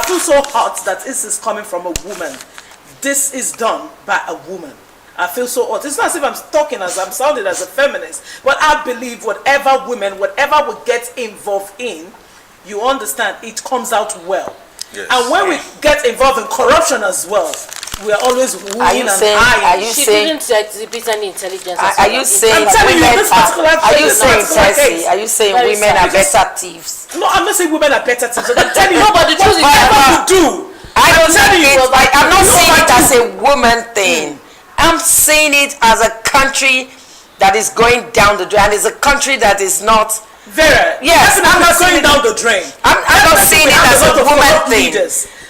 feel so hot that this is coming from a woman. This is done by a woman. I feel so hot. It's not as if I'm talking as I'm sounding as a feminist, but I believe whatever we get involved in, you understand, it comes out well. Yes. And when we get involved in corruption as well, we are always wooing and eyeing. She didn't exhibit any intelligence. Are you saying women are better thieves? No, I'm not saying women are better thieves. I'm telling you, no, but the truth is whatever you do, I'm not saying it as a woman thing. I'm saying it as a country that is going down the drain, and it's a country that is not. Yes, I'm not going down the drain. I'm not saying it as a woman thing.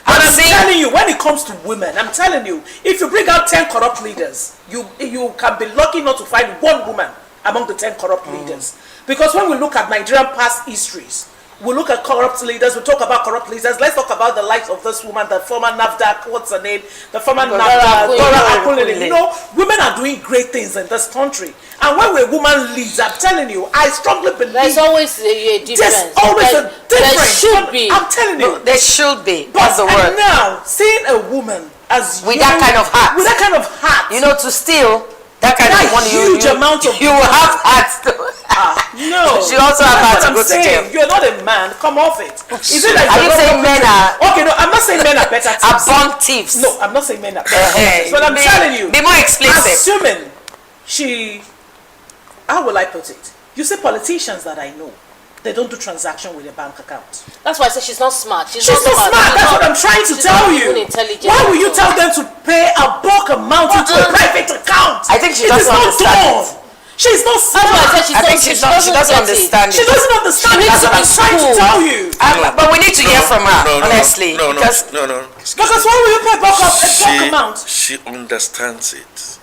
But I'm telling you, when it comes to women, I'm telling you, if you bring out 10 corrupt leaders, you can be lucky not to find one woman among the 10 corrupt leaders. Because when we look at Nigerian past histories, we look at corrupt leaders, we talk about corrupt leaders. Let's talk about the likes of this woman, the former NAFDAC, what's her name? The former NAFDAC, Dora Akulele. You know, women are doing great things in this country. And when a woman leads, I'm telling you, I strongly believe there's always a difference. There's always a difference. There should be. I'm telling you. No, there should be. That's the word. And now, seeing a woman as with that kind of heart. With that kind of heart. You know, to steal that kind of money, huge amount of you will have hearts to. No. She also have hearts to go to jail. You're not a man. Come off it. Is it like are you saying men are? Okay, no, I'm not saying men are better thieves. Are born thieves. No, I'm not saying men are better thieves. But I'm telling you. Be more explicit. Assuming how will I put it? You say politicians that I know, they don't do transaction with a bank account. That's why I said she's not smart. She's not smart. That's what I'm trying to tell you. Why will you tell them to pay a bulk amount into a private account? I think she doesn't understand. She's not smart. She doesn't understand. She doesn't understand. That's what I'm trying to tell you. But we need to hear from her, honestly. No. Because why will you pay a bulk amount? She understands it.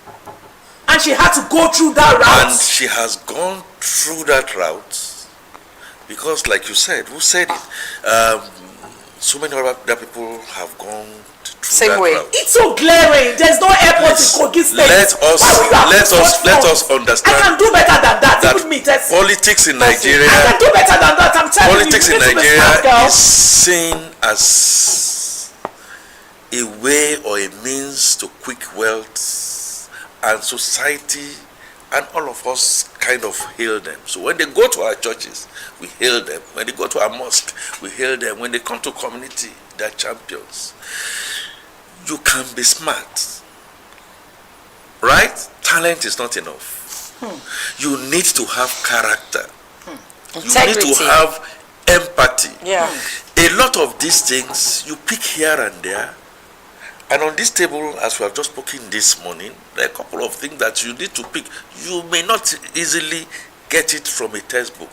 And she had to go through that route. And she has gone through that route because, like you said, who said it? So many other people have gone through that route. It's so glaring. There's no airport in Kogi State. Let us understand. I can do better than that. Even me, politics in Nigeria. I can do better than that. I'm telling you. Politics in Nigeria is seen as a way or a means to quick wealth. And society and all of us kind of hail them. So when they go to our churches, we hail them. When they go to our mosque, we hail them. When they come to community, they're champions. You can be smart, right? Talent is not enough. You need to have character. Integrity. You need to have empathy. A lot of these things you pick here and there. And on this table, as we have just spoken this morning, there are a couple of things that you need to pick. You may not easily get it from a textbook.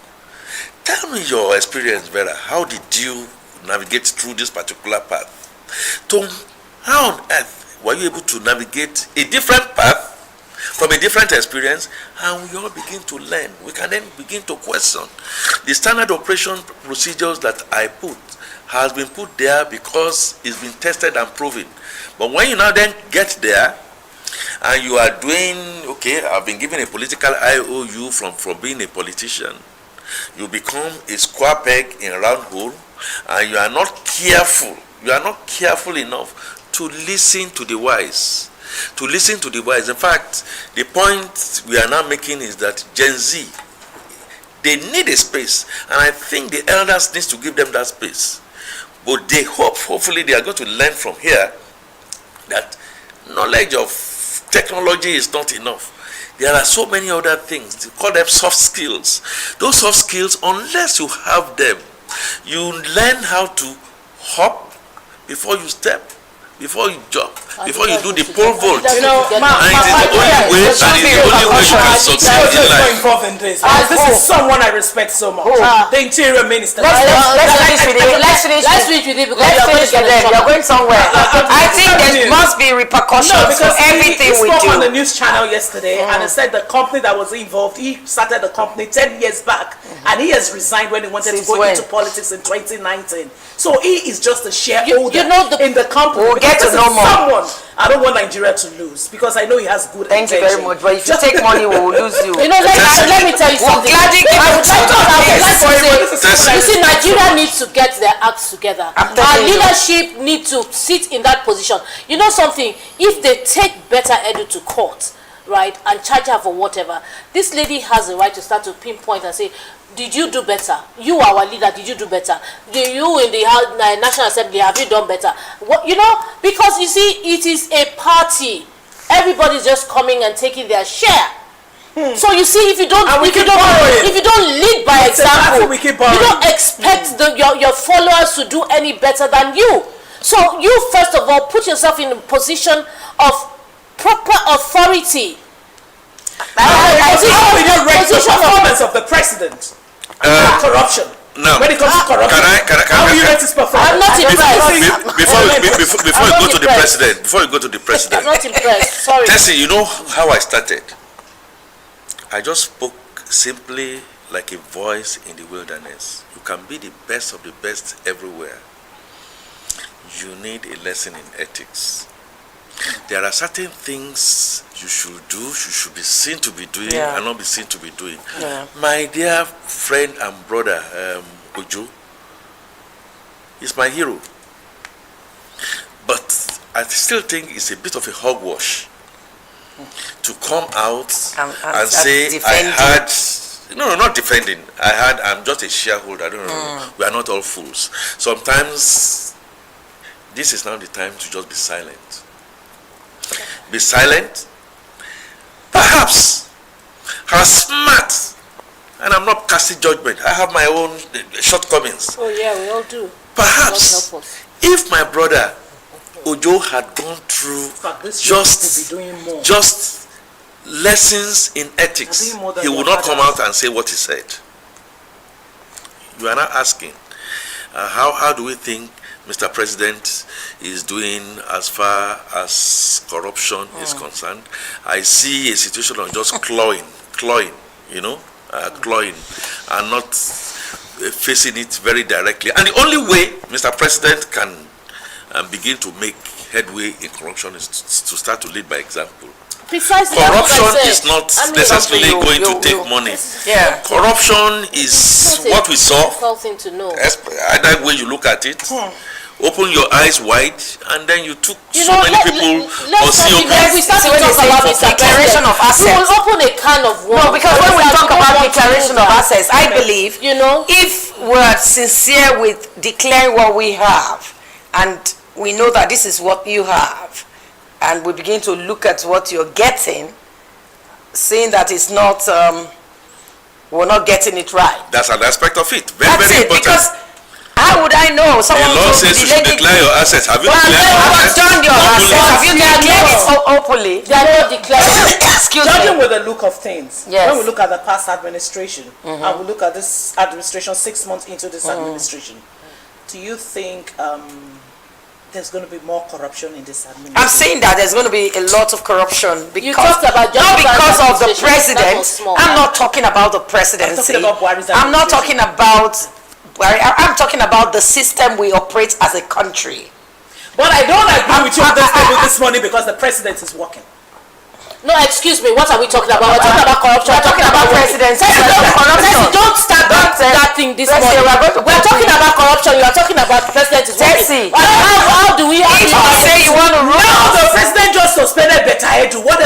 Tell me your experience, Vera. How did you navigate through this particular path? Tom, how on earth were you able to navigate a different path from a different experience? And we all begin to learn. We can then begin to question. The standard operation procedures that I put has been put there because it's been tested and proven. But when you now then get there and you are doing, okay, I've been given a political IOU from being a politician, you become a square peg in a round hole, and you are not careful enough to listen to the wise. In fact, the point we are now making is that Gen Z, they need a space, and I think the elders need to give them that space. But they hopefully they are going to learn from here that knowledge of technology is not enough. There are so many other things. They call them soft skills. Those soft skills, unless you have them, you learn how to hop before you step, before you jump, before you do the pole vault. You know, and it is the only way you can succeed in life. This is someone I respect so much. The Interior Minister. Let's finish with it because you're going somewhere. I think there must be repercussions for everything we do. He spoke on the news channel yesterday and he said the company that was involved, he started the company 10 years back and he has resigned when he wanted to go into politics in 2019. So he is just a shareholder in the company. get to know more. Someone I don't want Nigeria to lose because I know he has good Thank intention. you very much. But if you take money, we will lose you. You know, let me tell you something. You see, Nigeria needs to get their acts together. Our leadership need to sit in that position. You know something? If they take better Edu to court, right, and charge her for whatever, this lady has a right to start to pinpoint and say, did you do better? You, our leader, did you do better? You in the National Assembly, have you done better? What, you know, because you see, it is a party. Everybody's just coming and taking their share. So you see, if you don't lead by example, you don't expect your followers to do any better than you. So you first of all put yourself in a position of proper authority. How we don't rate the performance of the president? Corruption. Now, when it comes to corruption, how do you rate his performance? I'm not impressed. Before you go to the president, I'm not impressed. Sorry. Tessie, you know how I started? I just spoke simply like a voice in the wilderness. You can be the best of the best everywhere. You need a lesson in ethics. There are certain things you should do, you should be seen to be doing, and not be seen to be doing. My dear friend and brother, Ojo, is my hero. But I still think it's a bit of a hogwash to come out and say, defending. I had... No, not defending. I'm just a shareholder. I don't know. We are not all fools. Sometimes, this is now the time to just be silent. Be silent. Perhaps her smart, and I'm not casting judgment. I have my own shortcomings. Oh yeah, we all do. Perhaps if my brother Ojo had gone through just lessons in ethics, he would not come out and say what he said. You are not asking how do we think Mr. President is doing as far as corruption is concerned. I see a situation of just clawing, clawing, and not facing it very directly. And the only way Mr. President can begin to make headway in corruption is to start to lead by example. Precisely. Corruption is not necessarily going to take money. Yeah. Corruption is what we saw. Thing to know. Either way you look at it. Open your eyes wide, and then you took many people. We start to talk about declaration of assets. We will open a can of worms. No, because when we talk about declaration of assets, I believe, if we're sincere with declaring what we have, and we know that this is what you have, and we begin to look at what you're getting, seeing that it's not, we're not getting it right. That's an aspect of it. That's very it, important. because how would I know? Someone the law says you should declare your assets. Have you declared your assets? Done your assets. Have you declared it openly? They are not declared. Excuse Judging me. with the look of things, when we look at the past administration, and we look at this administration 6 months into this administration, do you think there's going to be more corruption in this administration? I'm saying that there's going to be a lot of corruption because You talked about not because of the president. small. I'm not talking about the presidency. I'm talking about Buhari's I'm not talking about Buhari. I'm talking about the system we operate as a country. But I don't agree with you on this table this morning because the president is working. No, excuse me. What are we talking about? We're talking about corruption. We're talking about presidency. Don't start that thing this morning. We're talking about corruption. You are talking about president is working. How do we? If you say you want to rule, the president just suspended Beta Edu. What